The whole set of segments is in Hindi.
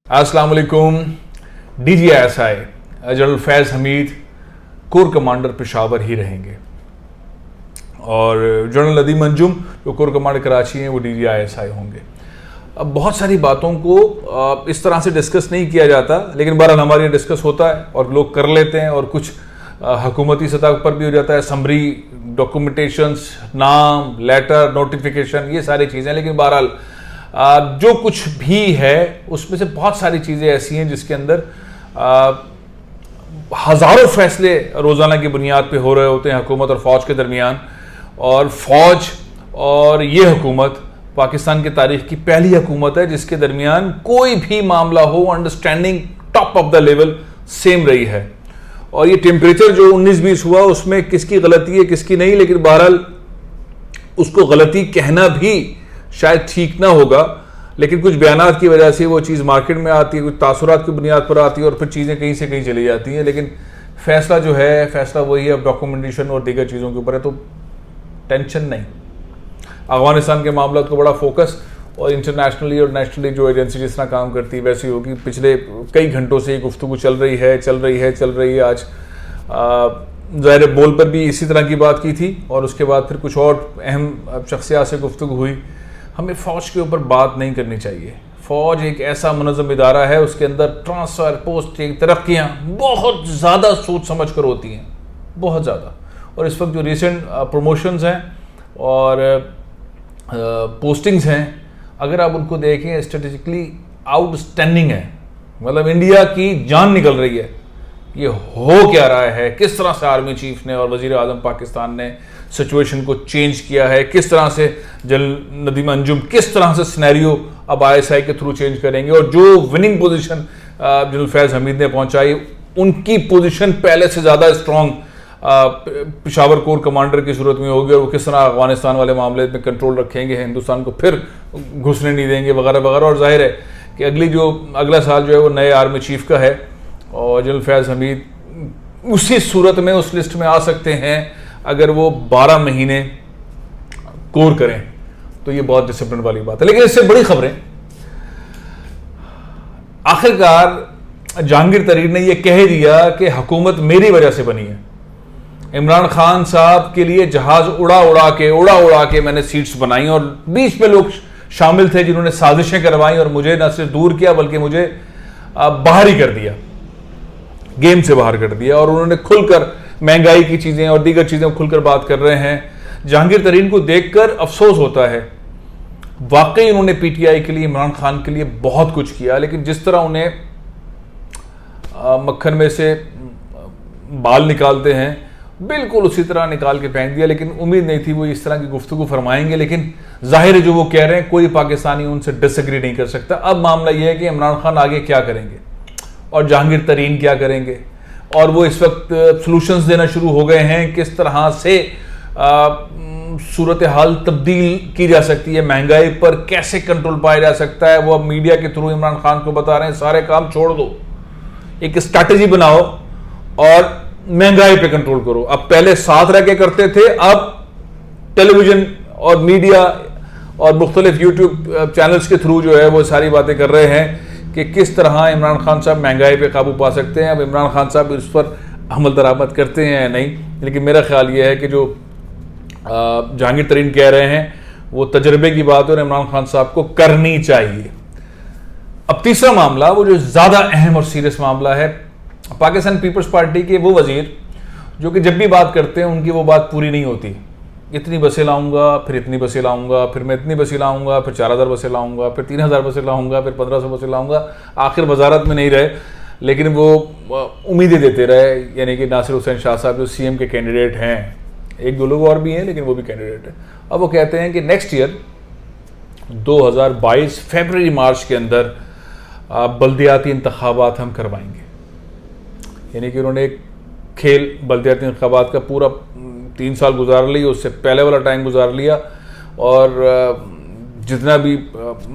अस्सलाम वालेकुम। DGISI जनरल फैज़ हमीद कोर कमांडर पेशावर ही रहेंगे और जनरल नदीम अंजुम जो कोर कमांडर कराची हैं वो DGISI होंगे। अब बहुत सारी बातों को इस तरह से डिस्कस नहीं किया जाता, लेकिन बहरहाल हमारे डिस्कस होता है और लोग कर लेते हैं और कुछ हुकूमती सतह पर भी हो जाता है, समरी, डॉक्यूमेंटेशंस, नाम, लेटर, नोटिफिकेशन, ये सारी चीज़ें। लेकिन बहरहाल जो कुछ भी है उसमें से बहुत सारी चीज़ें ऐसी हैं जिसके अंदर हज़ारों फैसले रोज़ाना की बुनियाद पे हो रहे होते हैं हुकूमत और फ़ौज के दरमियान। और फ़ौज और ये हुकूमत पाकिस्तान की तारीख की पहली हुकूमत है जिसके दरमियान कोई भी मामला हो, understanding top of the level same रही है। और ये टेम्परेचर जो 19-20 हुआ उसमें किसकी गलती है किसकी नहीं, लेकिन बहरहाल उसको गलती कहना भी शायद ठीक ना होगा, लेकिन कुछ बयानात की वजह से वो चीज़ मार्केट में आती है, कुछ तासुरात की बुनियाद पर आती है और फिर चीज़ें कहीं से कहीं चली जाती हैं। लेकिन फैसला जो है फैसला वही है, अब डॉक्यूमेंटेशन और दीगर चीज़ों के ऊपर है, तो टेंशन नहीं। अफगानिस्तान के मामला को बड़ा फोकस और इंटरनेशनली और नेशनली जो एजेंसी जिस तरह काम करती है वैसी होगी। पिछले कई घंटों से ये गुफ्तगू चल रही है। आज ज़ाहिर बोल पर भी इसी तरह की बात की थी और उसके बाद फिर कुछ और अहम शख्सियात से गुफ्तगू हुई। हमें फ़ौज के ऊपर बात नहीं करनी चाहिए। फ़ौज एक ऐसा मुनज़्ज़म इदारा है, उसके अंदर ट्रांसफ़र, पोस्टिंग, तरक्कियाँ बहुत ज़्यादा सोच समझ कर होती हैं, बहुत ज़्यादा। और इस वक्त जो रिसेंट प्रमोशंस हैं और पोस्टिंग्स हैं, अगर आप उनको देखें स्ट्रेटेजिकली आउटस्टैंडिंग है। मतलब इंडिया की जान निकल रही है। ये हो क्या रहा है, किस तरह से आर्मी चीफ ने और वज़ीर आज़म पाकिस्तान ने सिचुएशन को चेंज किया है, किस तरह से जनरल नदीम अंजुम किस तरह से सिनेरियो अब ISI के थ्रू चेंज करेंगे। और जो विनिंग पोजीशन जनरल फैज़ हमीद ने पहुंचाई, उनकी पोजीशन पहले से ज़्यादा स्ट्रॉन्ग पेशावर कोर कमांडर की सूरत में होगी और वो किस तरह अफगानिस्तान वाले मामले में कंट्रोल रखेंगे, हिंदुस्तान को फिर घुसने नहीं देंगे वगैरह वगैरह। और जाहिर है कि अगला साल जो है वो नए आर्मी चीफ का है और जनरल फैज़ हमीद उसी सूरत में उस लिस्ट में आ सकते हैं अगर वो 12 महीने कोर करें, तो ये बहुत डिसिप्लिन वाली बात है। लेकिन इससे बड़ी खबरें, आखिरकार जहांगीर तरीन ने यह कह दिया कि हुकूमत मेरी वजह से बनी है। इमरान खान साहब के लिए जहाज उड़ा उड़ा के मैंने सीट्स बनाई और बीच में लोग शामिल थे जिन्होंने साजिशें करवाई और मुझे न सिर्फ दूर किया बल्कि मुझे बाहर ही कर दिया, गेम से बाहर कर दिया। और उन्होंने खुलकर महंगाई की चीज़ें और दीगर चीज़ें खुलकर बात कर रहे हैं। जहांगीर तरीन को देखकर अफसोस होता है। वाकई उन्होंने PTI के लिए, इमरान खान के लिए बहुत कुछ किया, लेकिन जिस तरह उन्हें मक्खन में से बाल निकालते हैं बिल्कुल उसी तरह निकाल के फेंक दिया। लेकिन उम्मीद नहीं थी वो इस तरह की गुफ्तगू फरमाएंगे, लेकिन जाहिर है जो वो कह रहे हैं कोई पाकिस्तानी उनसे डिसएग्री नहीं कर सकता। अब मामला यह है कि इमरान खान आगे क्या करेंगे और जहांगीर तरीन क्या करेंगे, और वो इस वक्त सॉल्यूशंस देना शुरू हो गए हैं किस तरह से सूरत हाल तब्दील की जा सकती है, महंगाई पर कैसे कंट्रोल पाया जा सकता है। वो अब मीडिया के थ्रू इमरान खान को बता रहे हैं सारे काम छोड़ दो, एक स्ट्रैटेजी बनाओ और महंगाई पे कंट्रोल करो। अब पहले साथ रह के करते थे, अब टेलीविजन और मीडिया और मुख्तलिफ यूट्यूब चैनल्स के थ्रू जो है वो सारी बातें कर रहे हैं कि किस तरह इमरान खान साहब महंगाई पे काबू पा सकते हैं। अब इमरान खान साहब इस पर अमल दरामद करते हैं या नहीं, लेकिन मेरा ख्याल ये है कि जो जहांगीर तरीन कह रहे हैं वो तजर्बे की बात है और इमरान खान साहब को करनी चाहिए। अब तीसरा मामला, वो जो ज़्यादा अहम और सीरियस मामला है, पाकिस्तान पीपल्स पार्टी के वो वजीर जो कि जब भी बात करते हैं उनकी वो बात पूरी नहीं होती। इतनी बसें लाऊंगा, फिर इतनी बसें लाऊंगा, फिर मैं इतनी बसें लाऊंगा, फिर 4000 बसें लाऊंगा, फिर 3000 बसें लाऊंगा, फिर 1500 बसें लाऊंगा। आखिर वजारत में नहीं रहे, लेकिन वो उम्मीदें देते रहे। यानी कि नासिर हुसैन शाह साहब जो CM के कैंडिडेट हैं, एक दो लोग और भी हैं लेकिन वो भी कैंडिडेट हैं। अब वो कहते हैं कि नेक्स्ट ईयर 2022 फरवरी मार्च के अंदर बल्दियाती इंतखाबात हम करवाएंगे। यानी कि उन्होंने एक खेल बल्दियाती इंतखाबात का पूरा 3 साल गुजार लिया, उससे पहले वाला टाइम गुजार लिया और जितना भी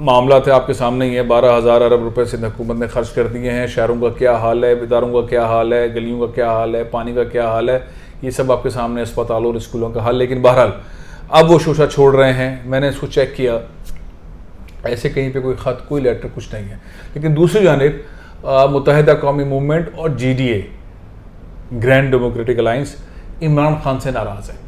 मामला थे आपके सामने ही है। 12,000 अरब रुपए से हुकूमत ने खर्च कर दिए हैं। शहरों का क्या हाल है, इदारों का क्या हाल है, गलियों का क्या हाल है, पानी का क्या हाल है, ये सब आपके सामने, अस्पतालों और स्कूलों का हाल। लेकिन बहरहाल अब वो शोशा छोड़ रहे हैं। मैंने इसको चेक किया ऐसे कहीं पे कोई ख़त, कोई लेटर, कुछ नहीं है। लेकिन दूसरी जानिब मुत्तहिदा कौमी मूवमेंट और GDA, grand democratic alliance, Imran Khan से नाराज़ है।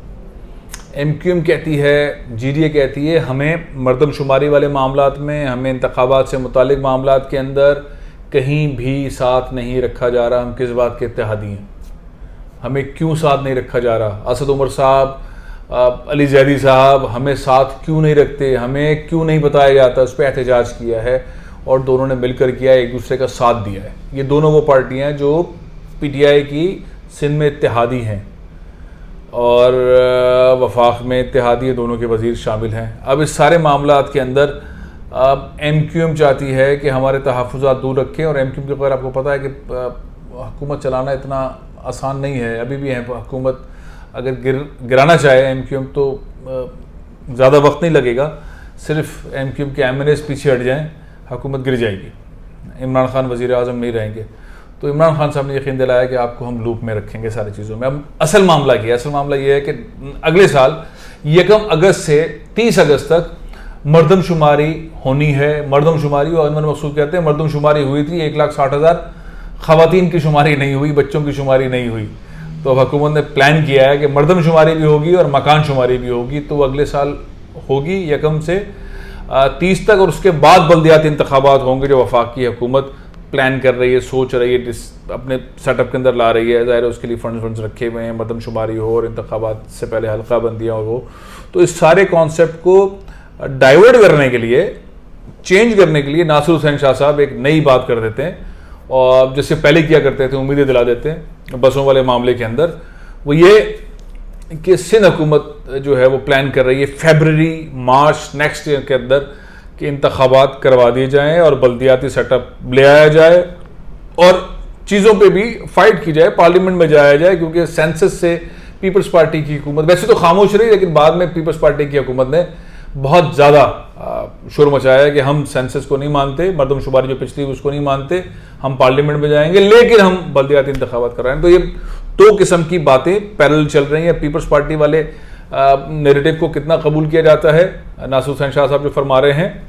MQM कहती है, GDA कहती है, हमें मरदमशुमारी वाले मामलात में, हमें इंतखाबात से मुतालिक मामलात के अंदर कहीं भी साथ नहीं रखा जा रहा। हम किस बात के इत्तेहादी हैं, हमें क्यों साथ नहीं रखा जा रहा? असद उमर साहब, अली जैदी साहब हमें साथ क्यों नहीं रखते, हमें क्यों नहीं बताया जाता? उस पर एहतजाज किया है और दोनों ने मिलकर किया, एक दूसरे का साथ दिया है। ये दोनों वो पार्टियां हैं जो PTI की सिंध में इत्तेहादी हैं और वफाक में इत्तेहादी है, दोनों के वज़ीर शामिल हैं। अब इस सारे मामलात के अंदर MQM चाहती है कि हमारे तहफ़्फ़ुज़ात दूर रखें, और MQM के बगैर आपको पता है कि हुकूमत चलाना इतना आसान नहीं है। अभी भी है हुकूमत, अगर गिराना चाहे MQM तो ज़्यादा वक्त नहीं लगेगा। सिर्फ MQM के MNAs पीछे हट जाएं, हुकूमत गिर जाएगी, इमरान खान वज़ीर आज़म नहीं रहेंगे। तो इमरान खान साहब ने यकीन दिलाया कि आपको हम लूप में रखेंगे सारी चीज़ों में। अब असल मामला ये है कि अगले साल 1 अगस्त से 30 अगस्त तक मरदमशुमारी होनी है। मरदमशुमारी, और अनवर मकसूद कहते हैं मरदमशुमारी हुई थी, 1,60,000 ख़वातीन की शुमारी नहीं हुई, बच्चों की शुमारी नहीं हुई। तो अब हुकूमत ने प्लान किया है कि मरदमशुमारी भी होगी और मकान शुमारी भी होगी। तो अगले साल होगी 1 से 30 तक, और उसके बाद बल्दियाती इंतखाबात होंगे जो वफाकी हुकूमत प्लान कर रही है, सोच रही है, अपने सेटअप के अंदर ला रही है। ज़ाहिर है उसके लिए फंड्स रखे हुए हैं, मरदमशुमारी हो और इंतखाबात से पहले हल्का बंदियाँ हो। तो इस सारे कॉन्सेप्ट को डाइवर्ट करने के लिए, चेंज करने के लिए नासिर हुसैन शाह साहब एक नई बात कर देते हैं, और जिससे पहले किया करते थे, उम्मीदें दिला देते हैं बसों वाले मामले के अंदर। वो ये कि सिंध हुकूमत जो है वो प्लान कर रही है फरवरी मार्च नेक्स्ट ईयर के अंदर कि इंतखाबात करवा दिए जाएँ और बल्दियाती सेटअप ले आया जाए और चीज़ों पे भी फाइट की जाए, पार्लियामेंट में जाया जाए। क्योंकि सेंसस से पीपल्स पार्टी की हुकूमत वैसे तो खामोश रही, लेकिन बाद में पीपल्स पार्टी की हुकूमत ने बहुत ज़्यादा शोर मचाया कि हम सेंसस को नहीं मानते, मरदमशुमारी जो पिछली उसको नहीं मानते, हम पार्लियामेंट में जाएंगे लेकिन हम बल्दियाती इंतखाबात कर रहे हैं। तो ये 2 किस्म की बातें पैरेलल चल रही हैं। पीपल्स पार्टी वाले नैरेटिव को कितना कबूल किया जाता है, नासिर हुसैन शाह साहब जो फरमा रहे हैं,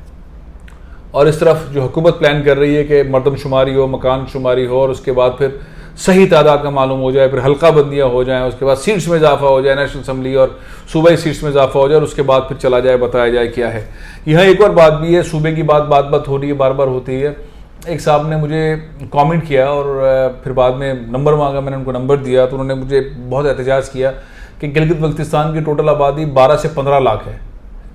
और इस तरफ जो हुकूमत प्लान कर रही है कि मरदमशुमारी हो, मकान शुमारी हो, और उसके बाद फिर सही तादाद का मालूम हो जाए, फिर हल्का बंदियाँ हो जाएँ, उसके बाद सीट्स में इजाफा हो जाए, नेशनल असम्बली और सूबाई सीट्स में इजाफा हो जाए, और उसके बाद फिर चला जाए, बताया जाए क्या है। यहाँ एक और बात भी है, सूबे की बात हो रही है, बार बार होती है। एक साहब ने मुझे कमेंट किया और फिर बाद में नंबर मांगा, मैंने उनको नंबर दिया, तो उन्होंने मुझे बहुत एहतजाज किया कि गिलगित बल्तिस्तान की टोटल आबादी 12 से 15 लाख है।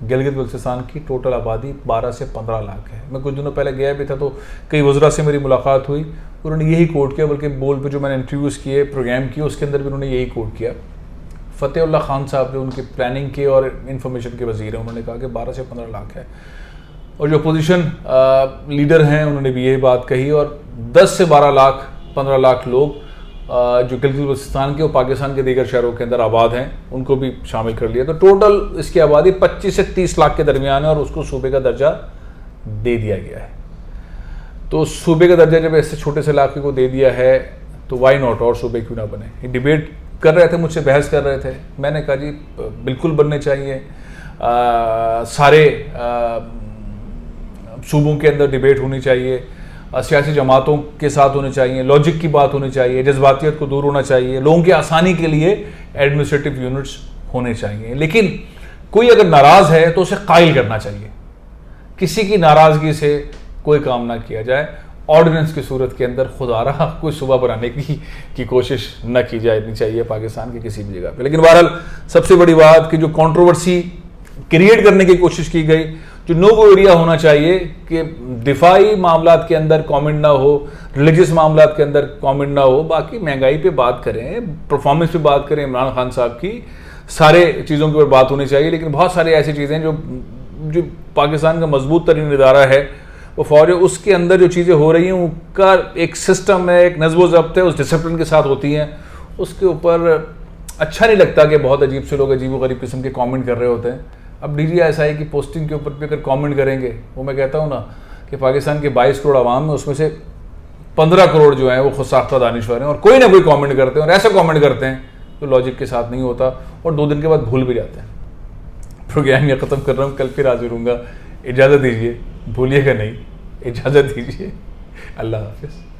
गिलगित बल्तिस्तान की टोटल आबादी 12 से 15 लाख है। मैं कुछ दिनों पहले गया भी था, तो कई वज़रा से मेरी मुलाकात हुई, उन्होंने यही कोट किया, बल्कि बोल पे जो मैंने इंटरव्यूज़ किए, प्रोग्राम किए, उसके अंदर भी उन्होंने यही कोट किया। फ़तेहुल्लाह खान साहब जो उनके प्लानिंग के और इंफॉर्मेशन के वज़ीर हैं, उन्होंने कहा कि 12 से 15 लाख है। और जो अपोजिशन लीडर हैं उन्होंने भी यही बात कही, और 10 से 12 लाख 15 लाख लोग जो गिलगित बल्तिस्तान के और पाकिस्तान के दीगर शहरों के अंदर आबाद हैं, उनको भी शामिल कर लिया। तो टोटल इसकी आबादी 25 से 30 लाख के दरमियान है, और उसको सूबे का दर्जा दे दिया गया है। तो सूबे का दर्जा जब ऐसे छोटे से इलाके को दे दिया है, तो वाई नॉट, और सूबे क्यों ना बने। ये डिबेट कर रहे थे, मुझसे बहस कर रहे थे, मैंने कहा जी बिल्कुल बनने चाहिए। सारे सूबों के अंदर डिबेट होनी चाहिए, सियासी जमातों के साथ होनी चाहिए, लॉजिक की बात होनी चाहिए, जज्बातियत को दूर होना चाहिए, लोगों की आसानी के लिए एडमिनिस्ट्रेटिव यूनिट्स होने चाहिए। लेकिन कोई अगर नाराज़ है तो उसे कायल करना चाहिए, किसी की नाराज़गी से कोई काम ना किया जाए। ऑर्डिनेंस की सूरत के अंदर खुदा रहा कोई सूबा बनाने की कोशिश न की जानी चाहिए पाकिस्तान की किसी भी जगह पे। लेकिन बहरहाल सबसे बड़ी बात कि जो कंट्रोवर्सी क्रिएट करने की कोशिश की गई, जो नो गो एरिया होना चाहिए कि दिफाई मामलात के अंदर कमेंट ना हो, रिलीजियस मामलात के अंदर कमेंट ना हो, बाकी महंगाई पे बात करें, परफॉर्मेंस पे बात करें इमरान खान साहब की, सारे चीज़ों के ऊपर बात होनी चाहिए। लेकिन बहुत सारी ऐसी चीज़ें जो पाकिस्तान का मजबूत तरीन इदारा है वो फौज है, उसके अंदर जो चीज़ें हो रही हैं उनका एक सिस्टम है, एक नज़्म ज़ब्त है, उस डिसिप्लिन के साथ होती हैं। उसके ऊपर अच्छा नहीं लगता कि बहुत अजीब से लोग अजीब व गरीब किस्म के कमेंट कर रहे होते हैं। अब DGI की पोस्टिंग के ऊपर भी अगर कमेंट करेंगे, वो मैं कहता हूँ ना कि पाकिस्तान के 22 करोड़ आवाम है, उसमें से 15 करोड़ जो हैं वो खुद साख्ता दानिश्वर हैं, और कोई ना कोई कमेंट करते हैं, और ऐसा कमेंट करते हैं तो लॉजिक के साथ नहीं होता, और 2 दिन के बाद भूल भी जाते हैं। प्रोग्राम ये ख़त्म कर रहा हूँ, कल फिर हाजिर होऊंगा, इजाज़त दीजिए। भूलिएगा नहीं। इजाज़त दीजिए, अल्लाह हाफिज़।